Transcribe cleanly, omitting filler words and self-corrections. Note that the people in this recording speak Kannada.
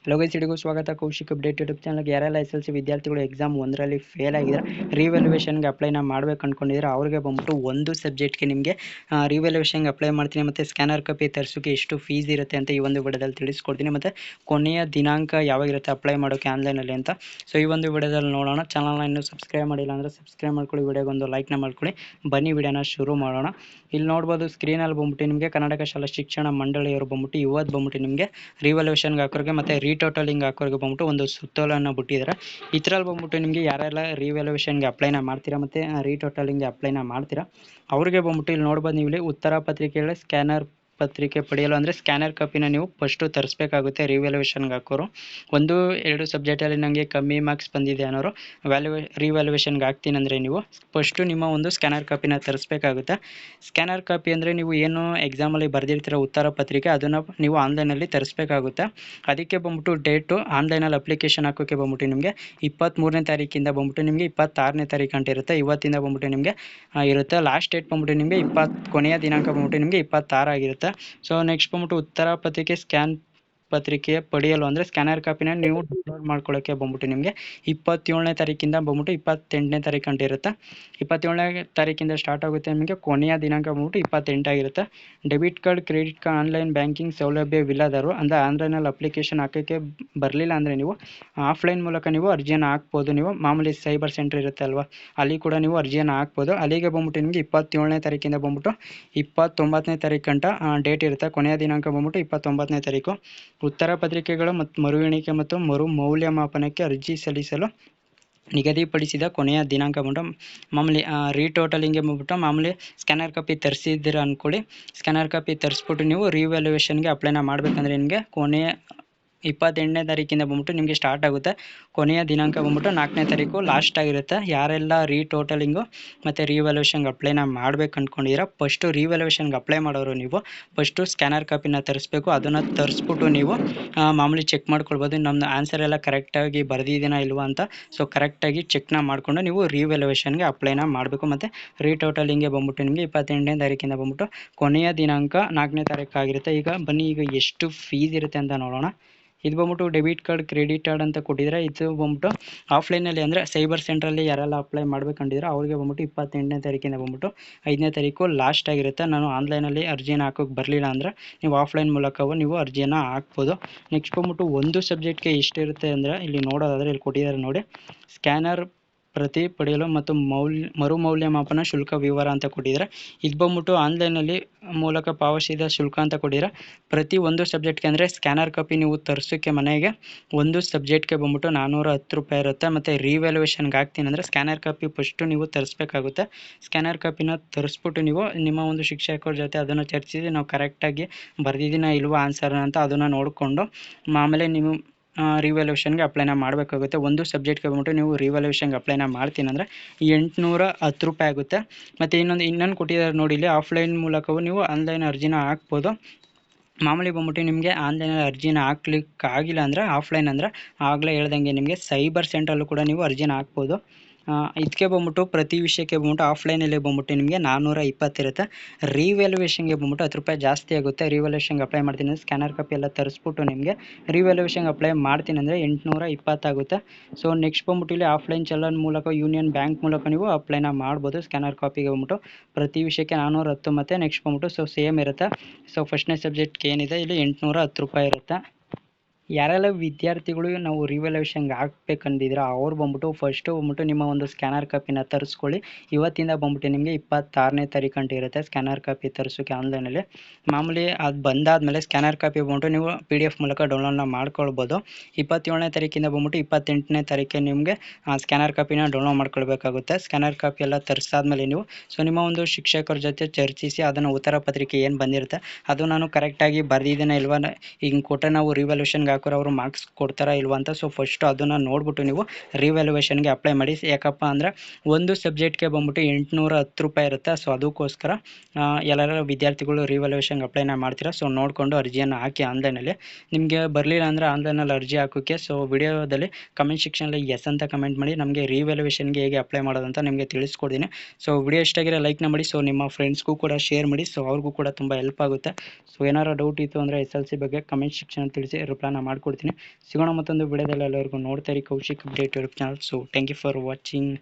ಹಲೋ ಗೈಸ್, ಎಲ್ಲರಿಗೂ ಸ್ವಾಗತ. ಕೌಶಿಕ್ ಅಪ್ಡೇಟ್ ಯೂಟ್ಯೂಬ್ ಚಾನಲ್ಗೆ. ಯಾರೆಲ್ಲ SLC ವಿದ್ಯಾರ್ಥಿಗಳು ಎಕ್ಸಾಮ್ 1ರಲ್ಲಿ ಫೇಲ್ ಆಗಿದ್ದಾರೆ, ರಿವ್ಯಾಲ್ಯೂಯೇಷನ್ಗೆ ಅಪ್ಲೈನ ಮಾಡಬೇಕು ಅಂದ್ಕೊಂಡಿದ್ದಾರೆ, ಅವ್ರಿಗೆ ಬಂದ್ಬಿಟ್ಟು ಒಂದು ಸಬ್ಜೆಕ್ಟ್ಗೆ ನಿಮಗೆ ರಿವ್ಯಾಲ್ಯೂಯೇಷನ್ಗೆ ಅಪ್ಲೈ ಮಾಡ್ತೀನಿ. ಮತ್ತು ಸ್ಕ್ಯಾನರ್ ಕಾಪಿ ತರಿಸೋಕ್ಕೆ ಎಷ್ಟು ಫೀಸ್ ಇರುತ್ತೆ ಅಂತ ಈ ಒಂದು ವಿಡಿಯೋದಲ್ಲಿ ತಿಳಿಸ್ಕೊಡ್ತೀನಿ. ಮತ್ತು ಕೊನೆಯ ದಿನಾಂಕ ಯಾವಾಗಿರುತ್ತೆ ಅಪ್ಲೈ ಮಾಡೋಕ್ಕೆ ಆನ್ಲೈನಲ್ಲಿ ಅಂತ. ಸೊ ಈ ಒಂದು ವಿಡಿಯೋದಲ್ಲಿ ನೋಡೋಣ. ಚಾನಲ್ನ ಇನ್ನೂ ಸಬ್ಸ್ಕ್ರೈಬ್ ಮಾಡಿಲ್ಲ ಅಂದರೆ ಸಬ್ಸ್ಕ್ರೈಬ್ ಮಾಡ್ಕೊಳ್ಳಿ, ವಿಡಿಯೋಗೊಂದು ಲೈಕ್ನ ಮಾಡ್ಕೊಳ್ಳಿ. ಬನ್ನಿ ವಿಡಿಯೋನ ಶುರು ಮಾಡೋಣ. ಇಲ್ಲಿ ನೋಡ್ಬೋದು ಸ್ಕ್ರೀನಲ್ಲಿ ಬಂದ್ಬಿಟ್ಟು ನಿಮಗೆ ಕರ್ನಾಟಕ ಶಾಲಾ ಶಿಕ್ಷಣ ಮಂಡಳಿಯವರು ಬಂದ್ಬಿಟ್ಟು ಇವತ್ತು ಬಂದ್ಬಿಟ್ಟು ನಿಮಗೆ ರಿವ್ಯಾಲ್ಯೂಯೇಷನ್ಗೆ ಹಾಕೋರಿಗೆ ಮತ್ತು ರೀಟೋಟಲಿಂಗ್ ಹಾಕೋರಿಗೆ ಬಂದ್ಬಿಟ್ಟು ಒಂದು ಸುತ್ತೋಲನ್ನು ಬಿಟ್ಟಿದ್ದಾರೆ. ಇದರಲ್ಲಿ ಬಂದ್ಬಿಟ್ಟು ನಿಮಗೆ ಯಾರೆಲ್ಲ ರಿವ್ಯಾಲ್ಯೂಯೇಷನ್ಗೆ ಅಪ್ಲೈನ ಮಾಡ್ತೀರಾ ಮತ್ತು ರೀಟೋಟಲಿಂಗ್ಗೆ ಅಪ್ಲೈನ ಮಾಡ್ತೀರಾ ಅವ್ರಿಗೆ ಬಂದ್ಬಿಟ್ಟು ಇಲ್ಲಿ ನೋಡ್ಬೋದು. ನೀವು ಇಲ್ಲಿ ಉತ್ತರ ಪತ್ರಿಕೆಗಳ ಸ್ಕ್ಯಾನರ್ ಪತ್ರಿಕೆ ಪಡೆಯಲು ಅಂದರೆ ಸ್ಕ್ಯಾನರ್ ಕಾಪಿನ ನೀವು ಫಸ್ಟು ತರಿಸ್ಬೇಕಾಗುತ್ತೆ. ರಿವ್ಯಾಲ್ಯೂಯೇಷನ್ಗೆ ಹಾಕೋರು 1-2 ಸಬ್ಜೆಕ್ಟಲ್ಲಿ ನನಗೆ ಕಮ್ಮಿ ಮಾರ್ಕ್ಸ್ ಬಂದಿದೆ ಅನ್ನೋರು ರಿವ್ಯಾಲ್ಯೂಯೇಷನ್ಗೆ ಹಾಕ್ತೀನಿ ಅಂದರೆ ನೀವು ಫಸ್ಟು ನಿಮ್ಮ ಒಂದು ಸ್ಕ್ಯಾನರ್ ಕಾಪಿನ ತರಿಸ್ಬೇಕಾಗುತ್ತೆ. ಸ್ಕ್ಯಾನರ್ ಕಾಪಿ ಅಂದರೆ ನೀವು ಏನು ಎಕ್ಸಾಮಲ್ಲಿ ಬರೆದಿರ್ತೀರ ಉತ್ತರ ಪತ್ರಿಕೆ, ಅದನ್ನು ನೀವು ಆನ್ಲೈನಲ್ಲಿ ತರಿಸ್ಬೇಕಾಗುತ್ತೆ. ಅದಕ್ಕೆ ಬಂದ್ಬಿಟ್ಟು ಡೇಟು ಆನ್ಲೈನಲ್ಲಿ ಅಪ್ಲಿಕೇಶನ್ ಹಾಕೋಕ್ಕೆ ಬಂದ್ಬಿಟ್ಟು ನಿಮಗೆ 23ನೇ ತಾರೀಕಿಂದ ಬಂದ್ಬಿಟ್ಟು ನಿಮಗೆ 26ನೇ ತಾರೀಕು ಅಂತ ಇರುತ್ತೆ. ಇವತ್ತಿಂದ ಬಂದ್ಬಿಟ್ಟು ನಿಮಗೆ ಇರುತ್ತೆ. ಲಾಸ್ಟ್ ಡೇಟ್ ಬಂದ್ಬಿಟ್ಟು ನಿಮಗೆ ಕೊನೆಯ ದಿನಾಂಕ ಬಂದ್ಬಿಟ್ಟು ನಿಮಗೆ 26 ಆಗಿರುತ್ತೆ. ಸೊ ನೆಕ್ಸ್ಟ್ ಬಂದ್ಬಿಟ್ಟು ಉತ್ತರ ಪತ್ರಿಕೆ ಸ್ಕ್ಯಾನ್ ಪತ್ರಿಕೆ ಪಡೆಯಲು ಅಂದರೆ ಸ್ಕ್ಯಾನರ್ ಕಾಪಿನ ನೀವು ಡೌನ್ಲೋಡ್ ಮಾಡ್ಕೊಳ್ಳೋಕ್ಕೆ ಬಂದ್ಬಿಟ್ಟು ನಿಮಗೆ 27ನೇ ತಾರೀಕಿಂದ ಬಂದ್ಬಿಟ್ಟು 28ನೇ ತಾರೀಕು ಅಂತ ಇರುತ್ತೆ. 27ನೇ ತಾರೀಕಿಂದ ಸ್ಟಾರ್ಟ್ ಆಗುತ್ತೆ. ನಿಮಗೆ ಕೊನೆಯ ದಿನಾಂಕ ಬಂದ್ಬಿಟ್ಟು 28 ಆಗಿರುತ್ತೆ. Debit card, credit card, online banking ಸೌಲಭ್ಯವಿಲ್ಲದರು ಅಂದರೆ ಆನ್ಲೈನಲ್ಲಿ ಅಪ್ಲಿಕೇಶನ್ ಹಾಕೋಕ್ಕೆ ಬರಲಿಲ್ಲ ಅಂದರೆ ನೀವು ಆಫ್ಲೈನ್ ಮೂಲಕ ನೀವು ಅರ್ಜಿಯನ್ನು ಹಾಕ್ಬೋದು. ನೀವು ಮಾಮೂಲಿ ಸೈಬರ್ ಸೆಂಟರ್ ಇರುತ್ತೆ ಅಲ್ವಾ, ಅಲ್ಲಿ ಕೂಡ ನೀವು ಅರ್ಜಿಯನ್ನು ಹಾಕ್ಬೋದು. ಅಲ್ಲಿಗೆ ಬಂದ್ಬಿಟ್ಟು ನಿಮಗೆ 27ನೇ ತಾರೀಕಿಂದ ಬಂದ್ಬಿಟ್ಟು 29ನೇ ತಾರೀಕು ಗಂಟ ಡೇಟ್ ಇರುತ್ತೆ. ಕೊನೆಯ ದಿನಾಂಕ ಬಂದ್ಬಿಟ್ಟು 29ನೇ ತಾರೀಕು. ಉತ್ತರ ಪತ್ರಿಕೆಗಳು ಮತ್ತು ಮರು ಎಣಿಕೆ ಮತ್ತು ಮರು ಮೌಲ್ಯಮಾಪನಕ್ಕೆ ಅರ್ಜಿ ಸಲ್ಲಿಸಲು ನಿಗದಿಪಡಿಸಿದ ಕೊನೆಯ ದಿನಾಂಕ ಬಂದ್ಬಿಟ್ಟು ಮಾಮೂಲಿ ರೀಟೋಟಲಿಂಗ್ಗೆ ಬಂದ್ಬಿಟ್ಟು ಮಾಮೂಲಿ ಸ್ಕ್ಯಾನರ್ ಕಾಪಿ ತರಿಸಿದ್ದೀರ ಅಂದ್ಕೊಳ್ಳಿ. ಸ್ಕ್ಯಾನರ್ ಕಾಪಿ ತರಿಸ್ಬಿಟ್ಟು ನೀವು ರಿವ್ಯಾಲ್ಯೂಯೇಷನ್ಗೆ ಅಪ್ಲೈನ ಮಾಡಬೇಕಂದ್ರೆ ನಿಮಗೆ ಕೊನೆಯ 28ನೇ ತಾರೀಕಿಂದ ಬಂದ್ಬಿಟ್ಟು ನಿಮಗೆ ಸ್ಟಾರ್ಟ್ ಆಗುತ್ತೆ. ಕೊನೆಯ ದಿನಾಂಕ ಬಂದ್ಬಿಟ್ಟು 4ನೇ ತಾರೀಕು ಲಾಸ್ಟ್ ಆಗಿರುತ್ತೆ. ಯಾರೆಲ್ಲ ರೀಟೋಟಲಿಂಗು ಮತ್ತು ರಿವ್ಯಾಲ್ಯೂಯೇಷನ್ಗೆ ಅಪ್ಲೈನ ಮಾಡ್ಬೇಕು ಅಂದ್ಕೊಂಡಿದ್ದೀರಾ, ಫಸ್ಟು ರಿವ್ಯಾಲ್ಯೂಯೇಷನ್ಗೆ ಅಪ್ಲೈ ಮಾಡೋರು ನೀವು ಫಸ್ಟು ಸ್ಕ್ಯಾನರ್ ಕಾಪಿನ ತರಿಸ್ಬೇಕು. ಅದನ್ನು ತರಿಸ್ಬಿಟ್ಟು ನೀವು ಮಾಮೂಲಿ ಚೆಕ್ ಮಾಡ್ಕೊಳ್ಬೋದು ನಮ್ಮದು ಆನ್ಸರ್ ಎಲ್ಲ ಕರೆಕ್ಟಾಗಿ ಬರೆದಿದ್ದೀನಾ ಇಲ್ವಾ ಅಂತ. ಸೊ ಕರೆಕ್ಟಾಗಿ ಚೆಕ್ನ ಮಾಡಿಕೊಂಡು ನೀವು ರಿವ್ಯಾಲ್ಯೂಯೇಷನ್ಗೆ ಅಪ್ಲೈನ ಮಾಡಬೇಕು. ಮತ್ತು ರೀಟೋಟಲಿಂಗ್ಗೆ ಬಂದ್ಬಿಟ್ಟು ನಿಮಗೆ 28ನೇ ತಾರೀಕಿಂದ ಬಂದ್ಬಿಟ್ಟು ಕೊನೆಯ ದಿನಾಂಕ 4ನೇ ತಾರೀಕು ಆಗಿರುತ್ತೆ. ಈಗ ಬನ್ನಿ, ಈಗ ಎಷ್ಟು ಫೀಸ್ ಇರುತ್ತೆ ಅಂತ ನೋಡೋಣ. ಇದು ಬಂದ್ಬಿಟ್ಟು ಡೆಬಿಟ್ ಕಾರ್ಡ್, ಕ್ರೆಡಿಟ್ ಕಾರ್ಡ್ ಅಂತ ಕೊಟ್ಟಿದ್ದಾರೆ. ಇದು ಬಂದ್ಬಿಟ್ಟು ಆಫ್ಲೈನಲ್ಲಿ ಅಂದರೆ ಸೈಬರ್ ಸೆಂಟ್ರಲ್ಲಿ ಯಾರೆಲ್ಲ ಅಪ್ಲೈ ಮಾಡ್ಬೇಕಂದಿದ್ರೆ ಅವ್ರಿಗೆ ಬಂದ್ಬಿಟ್ಟು 28ನೇ ತಾರೀಕಿಂದ ಬಂದ್ಬಿಟ್ಟು 5ನೇ ತಾರೀಕು ಲಾಸ್ಟ್ ಆಗಿರುತ್ತೆ. ನಾನು ಆನ್ಲೈನಲ್ಲಿ ಅರ್ಜಿನ ಹಾಕೋಕ್ಕೆ ಬರಲಿಲ್ಲ ಅಂದರೆ ನೀವು ಆಫ್ಲೈನ್ ಮೂಲಕವೂ ನೀವು ಅರ್ಜಿಯನ್ನು ಹಾಕ್ಬೋದು. ನೆಕ್ಸ್ಟ್ ಬಂದ್ಬಿಟ್ಟು ಒಂದು ಸಬ್ಜೆಕ್ಟ್ಗೆ ಎಷ್ಟಿರುತ್ತೆ ಅಂದರೆ ಇಲ್ಲಿ ನೋಡೋದಾದರೆ ಇಲ್ಲಿ ಕೊಟ್ಟಿದ್ದಾರೆ ನೋಡಿ, ಸ್ಕ್ಯಾನರ್ ಪ್ರತಿ ಪಡೆಯಲು ಮತ್ತು ಮರು ಮೌಲ್ಯಮಾಪನ ಶುಲ್ಕ ವಿವರ ಅಂತ ಕೊಟ್ಟಿದ್ದಾರೆ. ಇದು ಬಂದ್ಬಿಟ್ಟು ಆನ್ಲೈನಲ್ಲಿ ಮೂಲಕ ಪಾವತಿಸಿದ ಶುಲ್ಕ ಅಂತ ಕೊಟ್ಟಿದ್ದಾರೆ. ಪ್ರತಿ ಒಂದು ಸಬ್ಜೆಕ್ಟ್ಗೆ ಅಂದರೆ ಸ್ಕ್ಯಾನರ್ ಕಾಪಿ ನೀವು ತರಿಸೋಕ್ಕೆ ಮನೆಗೆ ಒಂದು ಸಬ್ಜೆಕ್ಟ್ಗೆ ಬಂದ್ಬಿಟ್ಟು 410 ರೂಪಾಯಿ ಇರುತ್ತೆ. ಮತ್ತು ರಿವ್ಯಾಲ್ಯೂಯೇಷನ್ಗೆ ಹಾಕ್ತೀನಿ ಅಂದರೆ ಸ್ಕ್ಯಾನರ್ ಕಾಪಿ ಫಸ್ಟು ನೀವು ತರಿಸ್ಬೇಕಾಗುತ್ತೆ. ಸ್ಕ್ಯಾನರ್ ಕಾಪಿನ ತರಿಸ್ಬಿಟ್ಟು ನೀವು ನಿಮ್ಮ ಒಂದು ಶಿಕ್ಷಕರ ಜೊತೆ ಅದನ್ನು ಚರ್ಚಿಸಿ ನಾವು ಕರೆಕ್ಟಾಗಿ ಬರೆದಿದ್ದೀನ ಇಲ್ವಾ ಆನ್ಸರ್ನ ಅಂತ ಅದನ್ನು ನೋಡಿಕೊಂಡು ಆಮೇಲೆ ನೀವು ರಿವ್ಯಾಲ್ಯೂಯೇಷನ್ಗೆ ಅಪ್ಲೈನ ಮಾಡಬೇಕಾಗುತ್ತೆ. ಒಂದು ಸಬ್ಜೆಕ್ಟ್ಗೆ ಬಂದ್ಬಿಟ್ಟು ನೀವು ರಿವ್ಯಾಲ್ಯೂಯೇಷನ್ಗೆ ಅಪ್ಲೈನ ಮಾಡ್ತೀನಿ ಅಂದರೆ 810 ರೂಪಾಯಿ ಆಗುತ್ತೆ. ಮತ್ತು ಇನ್ನೊಂದು ಕೊಟ್ಟಿದ್ದಾರೆ ನೋಡಿ, ಇಲ್ಲಿ ಆಫ್ಲೈನ್ ಮೂಲಕವೂ ನೀವು ಆನ್ಲೈನ್ ಅರ್ಜಿನ ಹಾಕ್ಬೋದು. ಮಾಮೂಲಿ ಬಂದ್ಬಿಟ್ಟು ನಿಮಗೆ ಆನ್ಲೈನಲ್ಲಿ ಅರ್ಜಿನ ಹಾಕ್ಲಿಕ್ಕಾಗಿಲ್ಲ ಅಂದರೆ ಆಫ್ಲೈನ್ ಅಂದರೆ ಆಗಲೇ ಹೇಳ್ದಂಗೆ ನಿಮಗೆ ಸೈಬರ್ ಸೆಂಟ್ರಲ್ಲೂ ಕೂಡ ನೀವು ಅರ್ಜಿನ ಹಾಕ್ಬೋದು. ಇದಕ್ಕೆ ಬಂದ್ಬಿಟ್ಟು ಪ್ರತಿ ವಿಷಯಕ್ಕೆ ಬಂದ್ಬಿಟ್ಟು ಆಫ್ಲೈನಲ್ಲಿ ಬಂದ್ಬಿಟ್ಟು ನಿಮಗೆ 420 ಇರುತ್ತೆ. ರಿವ್ಯಾಲ್ಯೂಯೇಷನ್ಗೆ ಬಂದ್ಬಿಟ್ಟು 10 ರೂಪಾಯಿ ಜಾಸ್ತಿ ಆಗುತ್ತೆ. ರಿವ್ಯಾಲ್ಯೂಯೇಷನ್ಗೆ ಅಪ್ಲೈ ಮಾಡ್ತೀನಿ ಅಂದರೆ ಸ್ಕ್ಯಾನರ್ ಕಾಪಿ ಎಲ್ಲ ತರಿಸ್ಬಿಟ್ಟು ನಿಮಗೆ ರಿವ್ಯಾಲ್ಯೂಯೇಷನ್ಗೆ ಅಪ್ಲೈ ಮಾಡ್ತೀನಿ ಅಂದರೆ 820 ಆಗುತ್ತೆ. ಸೊ ನೆಕ್ಸ್ಟ್ ಬಂದ್ಬಿಟ್ಟು ಇಲ್ಲಿ ಆಫ್ಲೈನ್ ಚಲನ್ ಮೂಲಕ ಯೂನಿಯನ್ ಬ್ಯಾಂಕ್ ಮೂಲಕ ನೀವು ಅಪ್ಲೈನ ಮಾಡ್ಬೋದು. ಸ್ಕ್ಯಾನರ್ ಕಾಪಿಗೆ ಬಂದ್ಬಿಟ್ಟು ಪ್ರತಿ ವಿಷಯಕ್ಕೆ 410 ಮತ್ತು ನೆಕ್ಸ್ಟ್ ಬಂದ್ಬಿಟ್ಟು ಸೊ ಸೇಮ್ ಇರುತ್ತೆ. ಸೊ ಫಸ್ಟ್ನೇ ಸಬ್ಜೆಕ್ಟ್ಗೆ ಏನಿದೆ ಇಲ್ಲಿ 810 ರೂಪಾಯಿ ಇರುತ್ತೆ. ಯಾರೆಲ್ಲ ವಿದ್ಯಾರ್ಥಿಗಳು ನಾವು ರಿವ್ಯಾಲ್ಯೂಯೇಷನ್ಗೆ ಹಾಕ್ಬೇಕಂದಿದ್ರೆ ಅವ್ರು ಬಂದ್ಬಿಟ್ಟು ಫಸ್ಟು ಬಂದ್ಬಿಟ್ಟು ನಿಮ್ಮ ಒಂದು ಸ್ಕ್ಯಾನರ್ ಕಾಪಿನ ತರಿಸ್ಕೊಳ್ಳಿ. ಇವತ್ತಿಂದ ಬಂದ್ಬಿಟ್ಟು ನಿಮಗೆ 26ನೇ ತಾರೀಕು ಅಂತ ಇರುತ್ತೆ ಸ್ಕ್ಯಾನರ್ ಕಾಪಿ ತರಿಸೋಕ್ಕೆ ಆನ್ಲೈನಲ್ಲಿ. ಮಾಮೂಲಿ ಅದು ಬಂದಾದಮೇಲೆ ಸ್ಕ್ಯಾನರ್ ಕಾಪಿ ಬಂದ್ಬಿಟ್ಟು ನೀವು PDF ಮೂಲಕ ಡೌನ್ಲೋಡ್ನ ಮಾಡ್ಕೊಳ್ಬೋದು. 27ನೇ ತಾರೀಕಿಂದ ಬಂದ್ಬಿಟ್ಟು 28ನೇ ತಾರೀಕಿಗೆ ನಿಮಗೆ ಸ್ಕ್ಯಾನರ್ ಕಾಪಿನ ಡೌನ್ಲೋಡ್ ಮಾಡ್ಕೊಳ್ಬೇಕಾಗುತ್ತೆ. ಸ್ಕ್ಯಾನರ್ ಕಾಪಿ ಎಲ್ಲ ತರಿಸಾದ್ಮೇಲೆ ನೀವು ಸೊ ನಿಮ್ಮ ಒಂದು ಶಿಕ್ಷಕರ ಜೊತೆ ಚರ್ಚಿಸಿ ಅದನ್ನು ಉತ್ತರ ಪತ್ರಿಕೆ ಏನು ಬಂದಿರುತ್ತೆ ಅದು ನಾನು ಕರೆಕ್ಟಾಗಿ ಬರೆದಿದ್ದೇನೆ ಇಲ್ವಾ, ಹಿಂಗೆ ಕೊಟ್ಟರೆ ನಾವು ರಿವ್ಯಾಲ್ಯೂಯೇಷನ್ಗೆ ಹಾಕೋರು ಅವರು ಮಾರ್ಕ್ಸ್ ಕೊಡ್ತಾರಾ ಇಲ್ವಾ ಅಂತ. ಸೊ ಫಸ್ಟು ಅದನ್ನು ನೋಡಿಬಿಟ್ಟು ನೀವು ರಿವ್ಯಾಲ್ಯೂಯೇಷನ್ಗೆ ಅಪ್ಲೈ ಮಾಡಿ. ಯಾಕಪ್ಪ ಅಂದರೆ ಒಂದು ಸಬ್ಜೆಕ್ಟ್ಗೆ ಬಂದ್ಬಿಟ್ಟು 810 ರೂಪಾಯಿ ಇರುತ್ತೆ. ಸೊ ಅದಕ್ಕೋಸ್ಕರ ಎಲ್ಲರ ವಿದ್ಯಾರ್ಥಿಗಳು ರಿವ್ಯಾಲ್ಯೂಯೇಷನ್ಗೆ ಅಪ್ಲೈನ ಮಾಡ್ತೀರಾ. ಸೊ ನೋಡಿಕೊಂಡು ಅರ್ಜಿಯನ್ನು ಹಾಕಿ ಆನ್ಲೈನಲ್ಲಿ. ನಿಮಗೆ ಬರಲಿಲ್ಲ ಅಂದರೆ ಆನ್ಲೈನಲ್ಲಿ ಅರ್ಜಿ ಹಾಕೋಕ್ಕೆ ಸೊ ವಿಡಿಯೋದಲ್ಲಿ ಕಮೆಂಟ್ ಸೆಕ್ಷನಲ್ಲಿ ಎಸ್ ಅಂತ ಕಮೆಂಟ್ ಮಾಡಿ ನಮಗೆ ರಿವ್ಯಾಲ್ಯೂಯೇಷನ್ಗೆ ಹೇಗೆ ಅಪ್ಲೈ ಮಾಡೋದಂತ ನಿಮಗೆ ತಿಳಿಸ್ಕೊಡ್ತೀನಿ. ಸೊ ವಿಡಿಯೋ ಇಷ್ಟಾಗಿರೋ ಲೈಕ್ನ ಮಾಡಿ. ಸೊ ನಿಮ್ಮ ಫ್ರೆಂಡ್ಸ್ಗೂ ಕೂಡ ಶೇರ್ ಮಾಡಿ. ಸೊ ಅವ್ರಿಗೂ ಕೂಡ ತುಂಬ ಹೆಲ್ಪ್ ಆಗುತ್ತೆ. ಸೊ ಏನಾರು ಡೌಟ್ ಇತ್ತು ಅಂದರೆ SLC ಬಗ್ಗೆ ಕಮೆಂಟ್ ಸೆಕ್ಷನಲ್ಲಿ ತಿಳಿಸಿ, ರಿಪ್ಲೈನ ಮಾಡಿಕೊಡ್ತೀನಿ. ಸಿಗೋಣ ಮತ್ತೊಂದು ವಿಡಿಯೋದಲ್ಲಿ, ಎಲ್ಲರಿಗೂ ನೋಡ್ತಾ ಇರಿ Kaushik update YouTube channel. So thank you for watching.